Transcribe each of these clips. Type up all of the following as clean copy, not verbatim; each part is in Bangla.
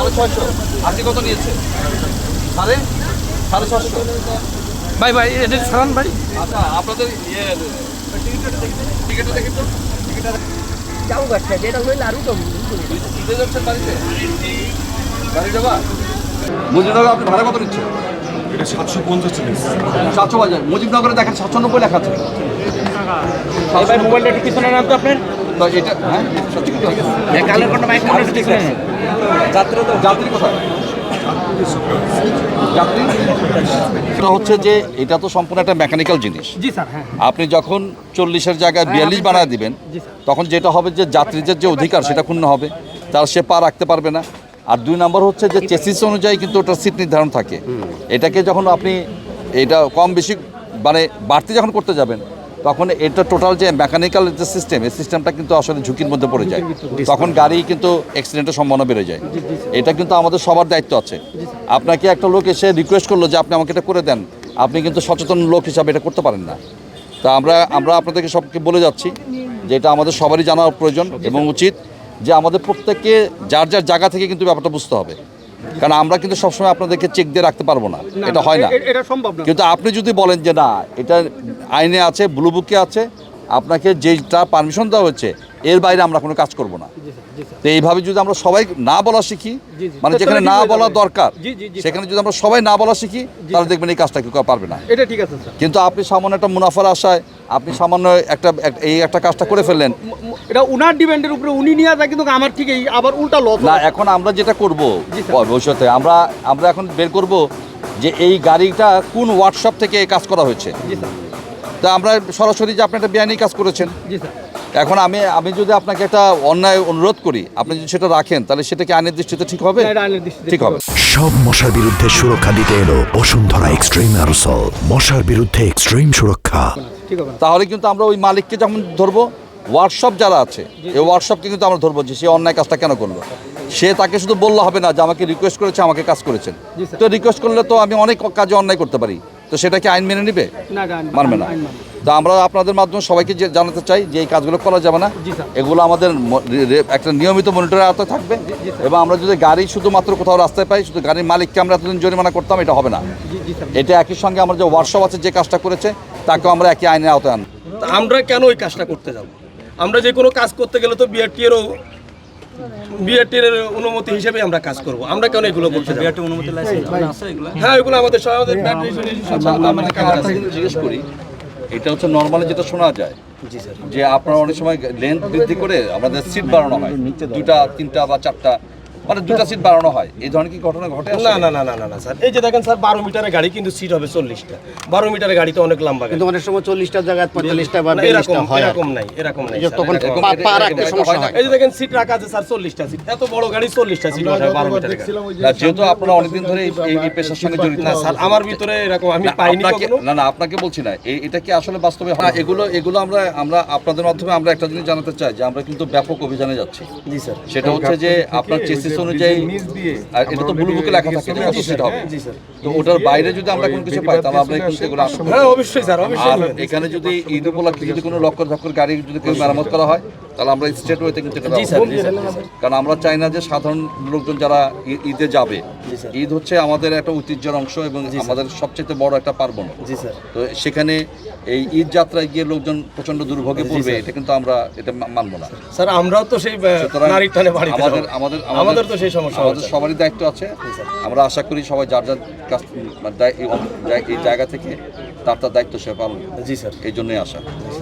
650 আজকে কত নিয়েছে? সাড়ে 650। ভাই ভাই এটা সারান ভাই। আচ্ছা আপনাদের টিকিটটা দেখি তো। যাও গাছটা যেটা হইলে আরও কম দিতে যাচ্ছেন বাড়িতে? বাড়ি যাবা? মুজিবনগর আপনি ভাড়া কত নিচ্ছেন? এটা 750 টাকা। 700 বাজার। মুজিবনগরে দেখেন 790 লেখা আছে। ভাই মোবাইলটা একটু পিছনে নাম তো আপনার। তো এটা হ্যাঁ কালের কোনো বাইক কোন পিছনে নেন। যাত্রী কোথায়? যাত্রী এটা হচ্ছে যে এটা তো সম্পূর্ণ একটা মেকানিক্যাল জিনিস। জি স্যার হ্যাঁ। আপনি যখন 40-এর জায়গায় 42 বানায় দিবেন তখন যেটা হবে যে যাত্রীদের যে অধিকার সেটা ক্ষুণ্ণ হবে, তার সে পা রাখতে পারবে না। আর 2 নম্বর হচ্ছে যে চেসিস অনুযায়ী কিন্তু ওটার সিট নির্ধারণ থাকে। এটাকে যখন আপনি এটা কম বেশি মানে বাড়তি যখন করতে যাবেন তখন এটা টোটাল যে মেকানিক্যাল যে সিস্টেম, এই সিস্টেমটা কিন্তু আসলে ঝুঁকির মধ্যে পড়ে যায়। তখন গাড়ি কিন্তু অ্যাক্সিডেন্টের সম্ভাবনা বেড়ে যায়। এটা কিন্তু আমাদের সবার দায়িত্ব আছে। আপনাকে একটা লোক এসে রিকোয়েস্ট করলো যে আপনি আমাকে এটা করে দেন, আপনি কিন্তু সচেতন লোক হিসাবে এটা করতে পারেন না। তা আমরা আপনাদেরকে সবকে বলে যাচ্ছি যে এটা আমাদের সবারই জানা প্রয়োজন এবং উচিত যে আমাদের প্রত্যেককে যার যার জায়গা থেকে কিন্তু ব্যাপারটা বুঝতে হবে। কারণ আমরা কিন্তু সবসময় আপনাদেরকে চেক দিয়ে রাখতে পারবো না, এটা হয় না। এটা সম্ভব না। কিন্তু আপনি যদি বলেন যে না এটা আইনে আছে, ব্লু বুকে আছে, আপনাকে যেটা পারমিশন দেওয়া হচ্ছে এর বাইরে আমরা কোনো কাজ করব না। তো এইভাবে যদি আমরা সবাই না বলা শিখি, মানে যেখানে না বলা দরকার সেখানে যদি আমরা সবাই না বলা শিখি তাহলে দেখবেন এই কাজটা কেউ পারবে না। এটা ঠিক আছে স্যার। কিন্তু আপনি সামান্য একটা মুনাফার আশায় আপনি সামান্য একটা কাজটা করে ফেললেন। এটা উনার ডিমান্ডের উপরে উনি নিয়ে যায়, কিন্তু আমার ঠিক এই আবার উল্টা লস না, এখন আমরা যেটা করব ভবিষ্যতে আমরা এখন বের করব যে এই গাড়িটা কোন ওয়ার্কশপ থেকে কাজ করা হয়েছে। জি স্যার। তা আমরা সরাসরি যে আপনি একটা বেআইনি কাজ করেছেন, জি স্যার। এখন আমি যদি আপনাকে একটা অন্যায় অনুরোধ করি, আপনি যদি সেটা রাখেন তাহলে সেটা কি আইনের দৃষ্টিতে ঠিক হবে? এটা আইনের দৃষ্টিতে ঠিক হবে। সব মশার বিরুদ্ধে সুরক্ষা দিতে এলো বসুন্ধরা এক্সট্রিম অ্যারোসল, মশার বিরুদ্ধে এক্সট্রিম সুরক্ষা। ঠিক হবে। তাহলে কিন্তু আমরা ওই মালিককে যখন ধরবো, ওয়ার্কশপ যারা আছে এই ওয়ার্কশপকে কিন্তু আমরা ধরবো যে সে অন্যায় কাজটা কেন করলো। সে তাকে শুধু বললে হবে না যে আমাকে রিকোয়েস্ট করেছে, আমাকে কাজ করেছেন। তো রিকোয়েস্ট করলে তো আমি অনেক কাজে অন্যায় করতে পারি, তো সেটা কি আইন মেনে নিবে? মানবে না। তো আমরা আপনাদের মাধ্যমে সবাইকে জানাতে চাই যে এই কাজগুলো করা যাবে না। এগুলো আমাদের একটা নিয়মিত মনিটরের আওতায় থাকবে। এবং আমরা যদি গাড়ি শুধুমাত্র কোথাও রাস্তায় পাই, শুধু গাড়ির মালিককে আমরা এতদিন জরিমানা করতাম, এটা হবে না। এটা একই সঙ্গে আমরা যে ওয়ার্কশপ আছে যে কাজটা করেছে তাকেও আমরা একই আইনের আওতায় আনবো। আমরা কেন ওই কাজটা করতে যাব? আমরা যে কোনো কাজ করতে গেলে তো বিআরটির অনুমতি হিসেবে আমরা কাজ করব। আমরা কেন এগুলো করতে যাব? হ্যাঁ, এগুলো আমাদের জিজ্ঞেস করি, এটা হচ্ছে নর্মালি যেটা শোনা যায় যে আপনারা অনেক সময় লেন্থ বৃদ্ধি করে আমাদের সিট বাড়ানো হয়, 2টা 3টা বা 4টা, মানে 2টা সিট বাড়ানো হয়। এই ধরনের কি ঘটনা ঘটে? না না না না না স্যার, এই যে দেখেন স্যার 12 মিটারের গাড়ি কিন্তু সিট হবে 40টা। 12 মিটারের গাড়ি তো অনেক লম্বা, কিন্তু অনেক সময় 40টার জায়গায় 45টা বা এরকম 40টা হয়। এরকম নাই, এরকম নাই স্যার। তখন পা রাখতে সমস্যা হয়। এই যে দেখেন সিট রাখা আছে স্যার 40টা সিট, এত বড় গাড়ি 40টা সিট হয় 12 মিটারের গাড়ি। না, যেহেতু আপনারা অনেকদিন ধরে এই পেশার সঙ্গে জড়িত। না স্যার, আমার ভিতরে এরকম আমি পাইনি কখনো। না আপনাকে বলছি না, এটা কি আসলে বাস্তবে হয়? এগুলো আমরা আপনাদের মাধ্যমে আমরা একটা জিনিস জানাতে চাই যে আমরা কিন্তু ব্যাপক অভিযানে যাচ্ছি। জি স্যার। সেটা হচ্ছে যে আপনার চেসিস অনুযায়ী, আর এটা তো ব্লু বুকে লেখা থাকে যে কত সিট হবে। তো ওটার বাইরে যদি আমরা কোনো কিছু পাই তাহলে আমরা কিন্তু এগুলো আসবো। হ্যাঁ অবশ্যই স্যার, অবশ্যই। আর এখানে যদি ঈদ উপলক্ষে যদি কোনো লক্ষ গাড়ি যদি কেউ মেরামত করা হয় তাহলে আমরা স্টেট ওয়েতে কিন্তু এটা কারণ আমরা চাই না যে সাধারণ লোকজন যারা ঈদে যাবে, ঈদ হচ্ছে আমাদের একটা ঐতিহ্যের অংশ এবং আমাদের সবচেয়ে বড় একটা পার্বণ। তো সেখানে এই ঈদ যাত্রায় গিয়ে লোকজন প্রচন্ড দুর্ভোগে পড়বে, এটা কিন্তু আমরা এটা মানবো না স্যার। আমরাও তো সেই নারীর টানে বাড়ি, আমাদের তো সেই সমস্যা, আমাদের সবারই দায়িত্ব আছে। আমরা আশা করি সবাই যার যার কাছ এই জায়গা থেকে তার দায়িত্ব সে পালন। জি স্যার, এই জন্যই আসা।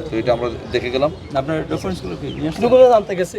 তো এটা আমরা দেখে গেলাম। আপনার ডকুমেন্টসগুলো কি? আনতে গেছে